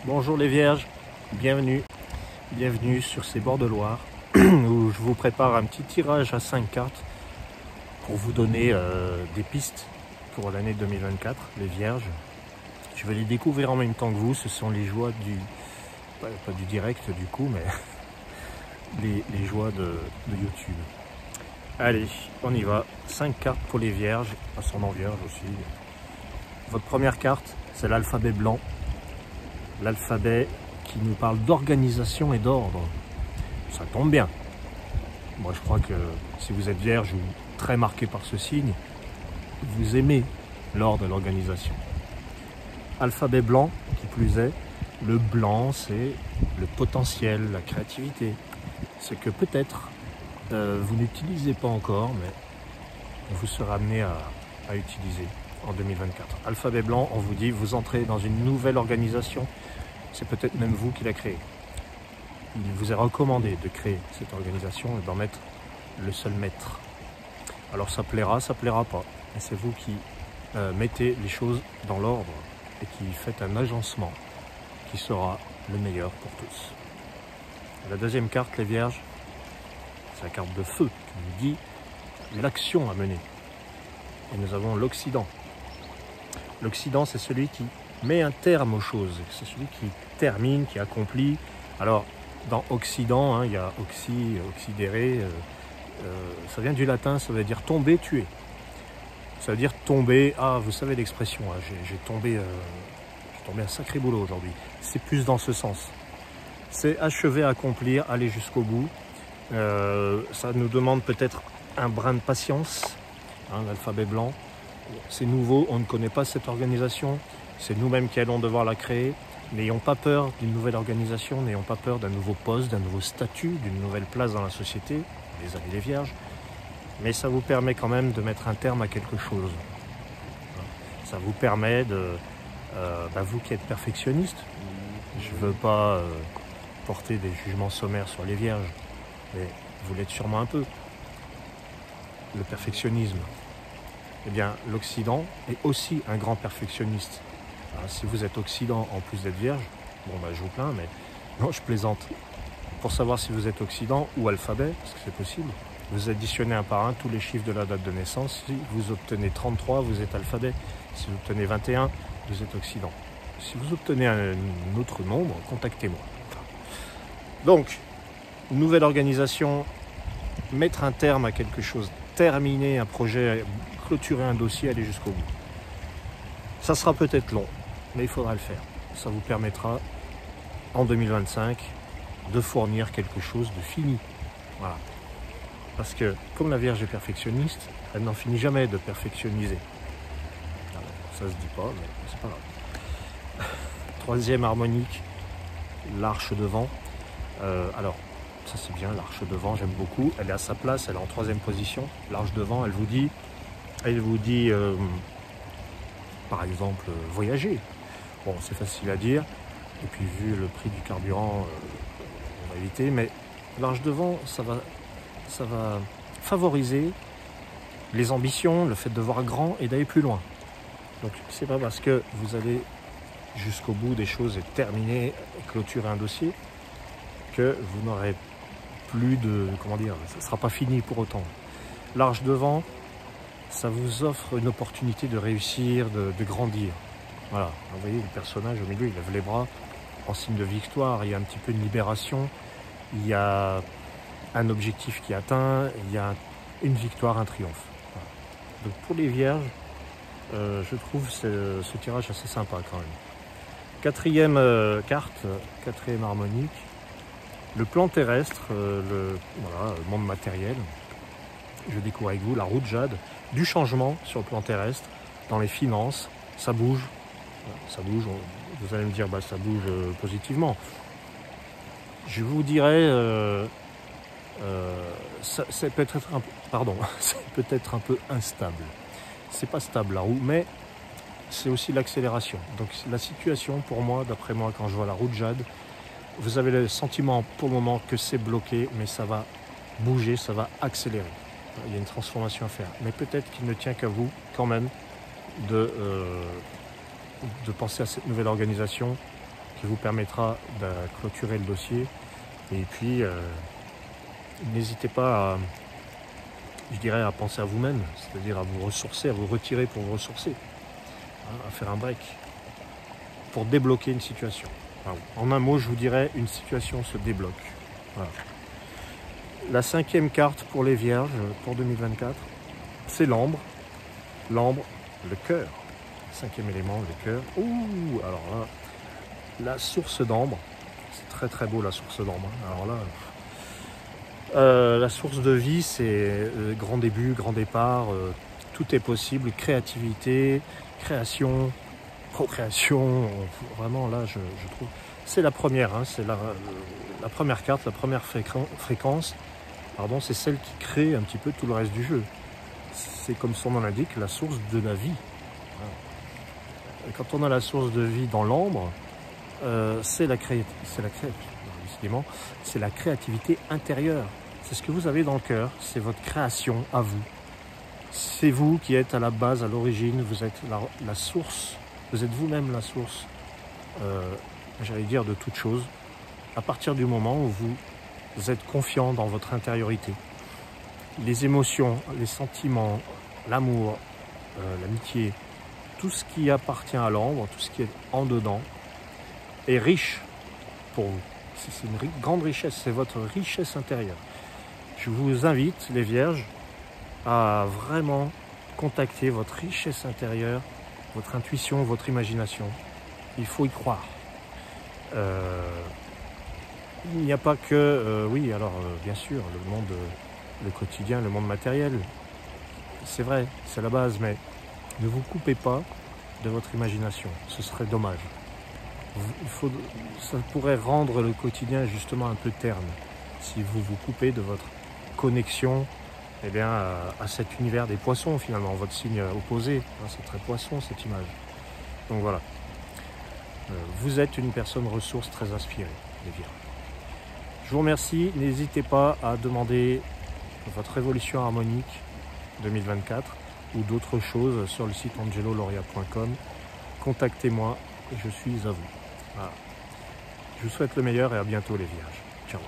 Bonjour les vierges, bienvenue sur ces bords de Loire où je vous prépare un petit tirage à 5 cartes pour vous donner des pistes pour l'année 2024, les vierges. Je vais les découvrir en même temps que vous, ce sont les joies pas du direct du coup, mais les joies de YouTube. Allez, on y va, 5 cartes pour les vierges, ascendant vierge aussi. Votre première carte, c'est l'alphabet blanc. L'alphabet qui nous parle d'organisation et d'ordre. Ça tombe bien. Moi, je crois que si vous êtes vierge ou très marqué par ce signe, vous aimez l'ordre et l'organisation. Alphabet blanc, qui plus est, le blanc, c'est le potentiel, la créativité. Ce que peut-être vous n'utilisez pas encore, mais vous serez amené à utiliser en 2024. Alphabet blanc, on vous dit, vous entrez dans une nouvelle organisation. C'est peut-être même vous qui la créez. Il vous est recommandé de créer cette organisation et d'en mettre le seul maître. Alors ça plaira pas. Mais c'est vous qui mettez les choses dans l'ordre et qui faites un agencement qui sera le meilleur pour tous. La deuxième carte, les vierges, c'est la carte de feu qui vous dit l'action à mener. Et nous avons l'Occident. L'Occident, c'est celui qui met un terme aux choses. C'est celui qui termine, qui accomplit. Alors, dans Occident, il y a oxydere, ça vient du latin, ça veut dire tomber, tuer. Ça veut dire tomber, vous savez l'expression, j'ai tombé un sacré boulot aujourd'hui. C'est plus dans ce sens. C'est achever, accomplir, aller jusqu'au bout. Ça nous demande peut-être un brin de patience, l'alphabet blanc. C'est nouveau, on ne connaît pas cette organisation, c'est nous-mêmes qui allons devoir la créer. N'ayons pas peur d'une nouvelle organisation, n'ayons pas peur d'un nouveau poste, d'un nouveau statut, d'une nouvelle place dans la société, les amis les vierges. Mais ça vous permet quand même de mettre un terme à quelque chose. Ça vous permet de, vous qui êtes perfectionniste, je ne veux pas porter des jugements sommaires sur les vierges, mais vous l'êtes sûrement un peu. Le perfectionnisme. Eh bien, l'Occident est aussi un grand perfectionniste. Alors, si vous êtes Occident en plus d'être vierge, je vous plains, mais non, je plaisante. Pour savoir si vous êtes Occident ou alphabet, parce que c'est possible, vous additionnez un par un tous les chiffres de la date de naissance. Si vous obtenez 33, vous êtes alphabet. Si vous obtenez 21, vous êtes Occident. Si vous obtenez un autre nombre, contactez-moi. Donc, nouvelle organisation, mettre un terme à quelque chose, terminer un projet, clôturer un dossier, aller jusqu'au bout. Ça sera peut-être long, mais il faudra le faire. Ça vous permettra, en 2025, de fournir quelque chose de fini. Voilà. Parce que, comme la Vierge est perfectionniste, elle n'en finit jamais de perfectionniser. Alors, ça se dit pas, mais c'est pas grave. Troisième harmonique, l'arche de vent. Alors, ça c'est bien, l'arche de vent, j'aime beaucoup. Elle est à sa place, elle est en troisième position. L'arche de vent, elle vous dit par exemple, voyager. Bon, c'est facile à dire. Et puis, vu le prix du carburant, on va éviter. Mais l'arche de vent, ça va favoriser les ambitions, le fait de voir grand et d'aller plus loin. Donc, c'est pas parce que vous allez jusqu'au bout des choses et terminer, clôturer un dossier, que vous n'aurez plus de... ça ne sera pas fini pour autant. L'arche de vent, ça vous offre une opportunité de réussir, de grandir. Voilà, vous voyez le personnage au milieu, il lève les bras en signe de victoire, il y a un petit peu une libération, il y a un objectif qui est atteint, il y a une victoire, un triomphe. Voilà. Donc pour les vierges, je trouve ce tirage assez sympa quand même. Quatrième carte, quatrième harmonique, le plan terrestre, le monde matériel. Je découvre avec vous la roue de jade, du changement sur le plan terrestre, dans les finances, ça bouge, vous allez me dire, ça bouge positivement. Je vous dirais, c'est peut-être un peu instable. C'est pas stable la roue, mais c'est aussi l'accélération. Donc la situation, pour moi, d'après moi, quand je vois la roue de jade, vous avez le sentiment pour le moment que c'est bloqué, mais ça va bouger, ça va accélérer. Il y a une transformation à faire. Mais peut-être qu'il ne tient qu'à vous, quand même, de penser à cette nouvelle organisation qui vous permettra de clôturer le dossier. Et puis, n'hésitez pas à, je dirais, à penser à vous-même, c'est-à-dire à vous ressourcer, à vous retirer pour vous ressourcer, hein, à faire un break, pour débloquer une situation. Enfin, en un mot, je vous dirais, une situation se débloque. Voilà. La 5e carte pour les Vierges pour 2024, c'est l'ambre. L'ambre, le cœur. 5e élément, le cœur. Ouh, alors là, la source d'ambre. C'est très très beau la source d'ambre. Alors là, la source de vie, c'est grand début, grand départ. Tout est possible. Créativité, création, procréation. Vraiment là, je trouve. C'est la première, hein, c'est la première carte, la première fréquence. Pardon, c'est celle qui crée un petit peu tout le reste du jeu. C'est comme son nom l'indique, la source de la vie. Et quand on a la source de vie dans l'ambre, c'est la créativité intérieure. C'est ce que vous avez dans le cœur, c'est votre création à vous. C'est vous qui êtes à la base, à l'origine, vous êtes la source, vous êtes vous-même la source, j'allais dire, de toute chose. À partir du moment où vous êtes confiant dans votre intériorité, les émotions, les sentiments, l'amour, l'amitié, tout ce qui appartient à l'ambre, tout ce qui est en dedans, est riche pour vous. C'est une grande richesse, c'est votre richesse intérieure. Je vous invite, les Vierges, à vraiment contacter votre richesse intérieure, votre intuition, votre imagination. Il faut y croire. Il n'y a pas que, oui, alors bien sûr, le monde, le quotidien, le monde matériel, c'est vrai, c'est la base, mais ne vous coupez pas de votre imagination, ce serait dommage. Ça pourrait rendre le quotidien justement un peu terne, si vous vous coupez de votre connexion, eh bien, à cet univers des poissons finalement, votre signe opposé, hein, c'est très poisson cette image. Donc voilà, vous êtes une personne ressource très inspirée, les Vierges. Je vous remercie, n'hésitez pas à demander votre évolution harmonique 2024 ou d'autres choses sur le site angeloloria.com. Contactez-moi, je suis à vous. Voilà. Je vous souhaite le meilleur et à bientôt les Vierges. Ciao.